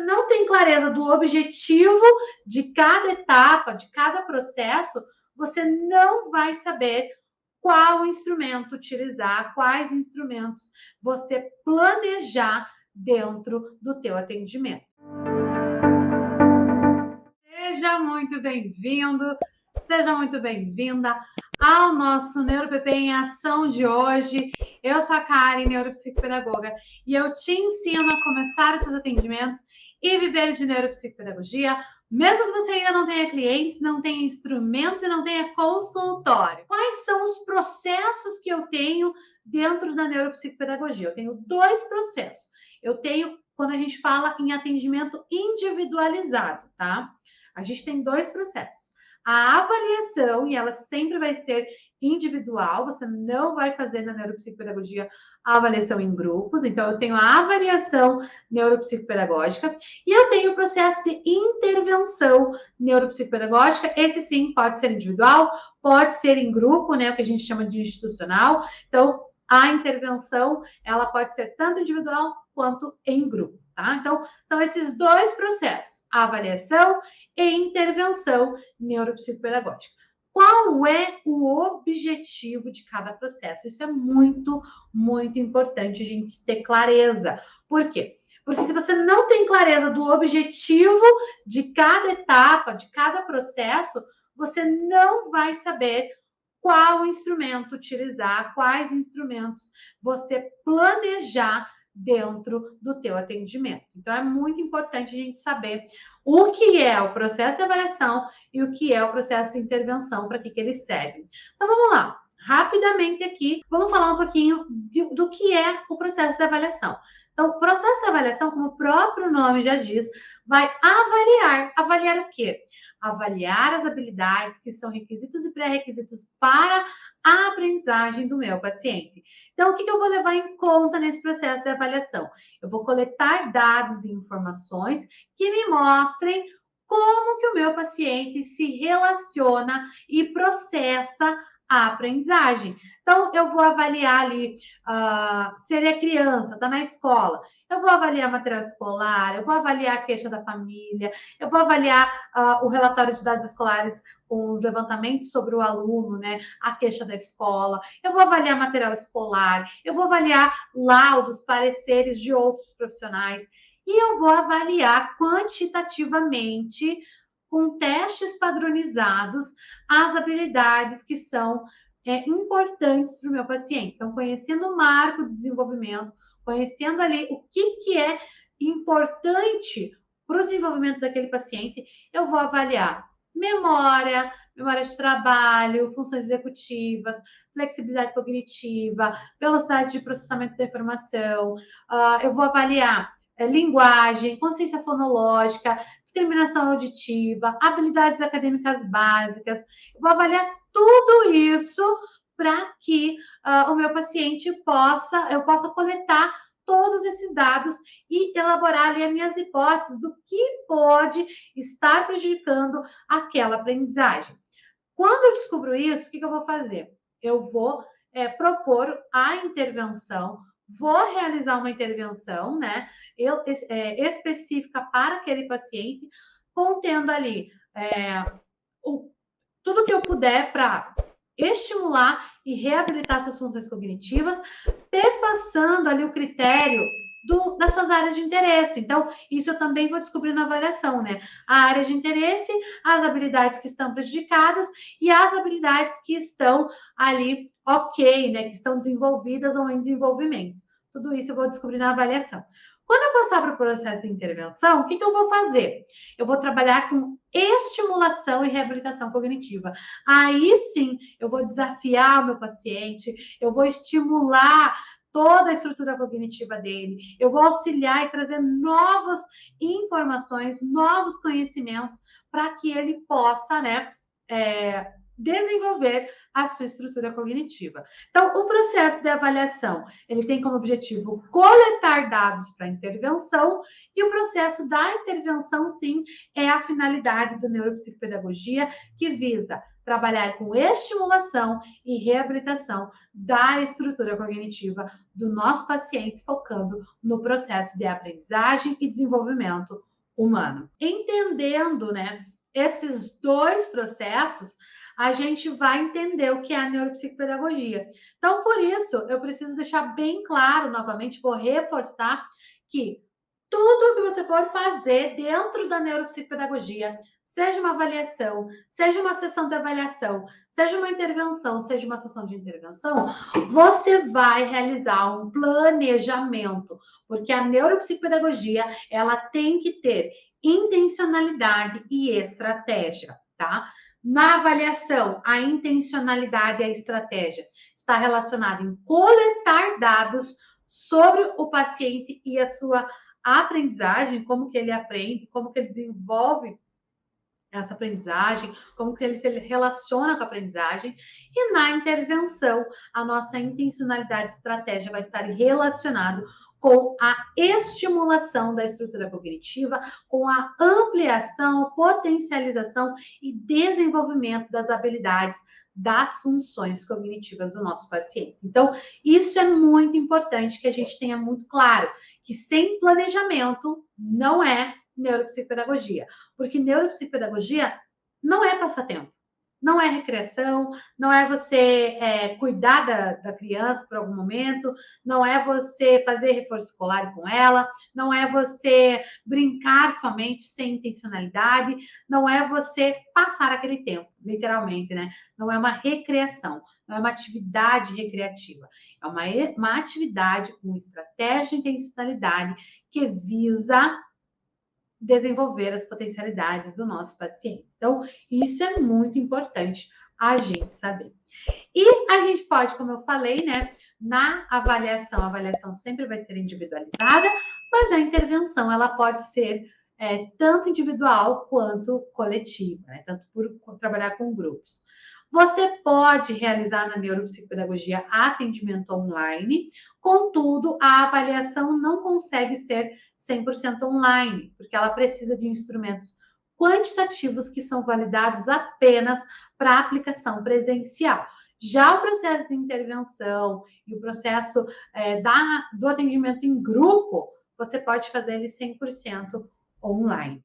não tem clareza do objetivo de cada etapa, de cada processo, você não vai saber qual instrumento utilizar, quais instrumentos você planejar dentro do teu atendimento. Seja muito bem-vindo, seja muito bem-vinda ao nosso NeuroPP em Ação de hoje. Eu sou a Karen, neuropsicopedagoga, e eu te ensino a começar os seus atendimentos e viver de neuropsicopedagogia, mesmo que você ainda não tenha clientes, não tenha instrumentos e não tenha consultório. Quais são os processos que eu tenho dentro da neuropsicopedagogia? Eu tenho dois processos. Eu tenho, quando a gente fala em atendimento individualizado, tá? A gente tem dois processos. A avaliação, e ela sempre vai ser individual, você não vai fazer na neuropsicopedagogia a avaliação em grupos. Então, eu tenho a avaliação neuropsicopedagógica e eu tenho o processo de intervenção neuropsicopedagógica. Esse sim pode ser individual, pode ser em grupo, né? O que a gente chama de institucional. Então, a intervenção, ela pode ser tanto individual quanto em grupo, tá? Então, são esses dois processos, a avaliação e intervenção neuropsicopedagógica. Qual é o objetivo de cada processo? Isso é muito, muito importante a gente ter clareza. Por quê? Porque se você não tem clareza do objetivo de cada etapa, de cada processo, você não vai saber qual instrumento utilizar, quais instrumentos você planejar dentro do teu atendimento. Então, é muito importante a gente saber o que é o processo de avaliação e o que é o processo de intervenção, para que ele serve. Então, vamos lá. Rapidamente aqui, vamos falar um pouquinho do que é o processo de avaliação. Então, o processo de avaliação, como o próprio nome já diz, vai avaliar. Avaliar o quê? Avaliar as habilidades que são requisitos e pré-requisitos para a aprendizagem do meu paciente. Então, o que eu vou levar em conta nesse processo de avaliação? Eu vou coletar dados e informações que me mostrem como que o meu paciente se relaciona e processa a aprendizagem. Então, eu vou avaliar ali se ele é criança, está na escola. Eu vou avaliar material escolar, eu vou avaliar a queixa da família, eu vou avaliar o relatório de dados escolares com os levantamentos sobre o aluno, né? A queixa da escola. Eu vou avaliar material escolar, eu vou avaliar laudos, pareceres de outros profissionais e eu vou avaliar quantitativamente, com testes padronizados, as habilidades que são importantes para o meu paciente. Então, conhecendo o marco do desenvolvimento, conhecendo ali o que é importante para o desenvolvimento daquele paciente, eu vou avaliar memória, memória de trabalho, funções executivas, flexibilidade cognitiva, velocidade de processamento da informação, eu vou avaliar linguagem, consciência fonológica, discriminação auditiva, habilidades acadêmicas básicas. Eu vou avaliar tudo isso para que o meu paciente eu possa coletar todos esses dados e elaborar ali as minhas hipóteses do que pode estar prejudicando aquela aprendizagem. Quando eu descubro isso, o que eu vou fazer? Eu vou propor a intervenção, vou realizar uma intervenção, né, específica para aquele paciente, contendo ali tudo que eu puder para estimular e reabilitar suas funções cognitivas, perpassando ali o critério das suas áreas de interesse. Então, isso eu também vou descobrir na avaliação, né? A área de interesse, as habilidades que estão prejudicadas e as habilidades que estão ali ok, né? Que estão desenvolvidas ou em desenvolvimento. Tudo isso eu vou descobrir na avaliação. Quando eu passar para o processo de intervenção, o que eu vou fazer? Eu vou trabalhar com estimulação e reabilitação cognitiva. Aí sim, eu vou desafiar o meu paciente, eu vou estimular toda a estrutura cognitiva dele, eu vou auxiliar e trazer novas informações, novos conhecimentos para que ele possa, né, desenvolver a sua estrutura cognitiva. Então, o processo de avaliação, ele tem como objetivo coletar dados para intervenção e o processo da intervenção, sim, é a finalidade da neuropsicopedagogia que visa trabalhar com estimulação e reabilitação da estrutura cognitiva do nosso paciente, focando no processo de aprendizagem e desenvolvimento humano. Entendendo, né, esses dois processos, a gente vai entender o que é a neuropsicopedagogia. Então, por isso, eu preciso deixar bem claro, novamente, vou reforçar que tudo que você for fazer dentro da neuropsicopedagogia, seja uma avaliação, seja uma sessão de avaliação, seja uma intervenção, seja uma sessão de intervenção, você vai realizar um planejamento, porque a neuropsicopedagogia, ela tem que ter intencionalidade e estratégia, tá? Na avaliação, a intencionalidade e a estratégia está relacionada em coletar dados sobre o paciente e a sua aprendizagem, como que ele aprende, como que ele desenvolve essa aprendizagem, como que ele se relaciona com a aprendizagem, e na intervenção, a nossa intencionalidade e estratégia vai estar relacionado com a estimulação da estrutura cognitiva, com a ampliação, potencialização e desenvolvimento das habilidades das funções cognitivas do nosso paciente. Então, isso é muito importante que a gente tenha muito claro, que sem planejamento não é neuropsicopedagogia, porque neuropsicopedagogia não é passatempo, não é recreação, não é você cuidar da criança por algum momento, não é você fazer reforço escolar com ela, não é você brincar somente sem intencionalidade, não é você passar aquele tempo, literalmente, né? Não é uma recreação, não é uma atividade recreativa, é uma atividade com estratégia e intencionalidade que visa desenvolver as potencialidades do nosso paciente. Então, isso é muito importante a gente saber. E a gente pode, como eu falei, né, na avaliação, a avaliação sempre vai ser individualizada, mas a intervenção ela pode ser tanto individual quanto coletiva, né, tanto por trabalhar com grupos. Você pode realizar na neuropsicopedagogia atendimento online, contudo, a avaliação não consegue ser 100% online, porque ela precisa de instrumentos quantitativos que são validados apenas para aplicação presencial. Já o processo de intervenção e o processo do atendimento em grupo, você pode fazer ele 100% online.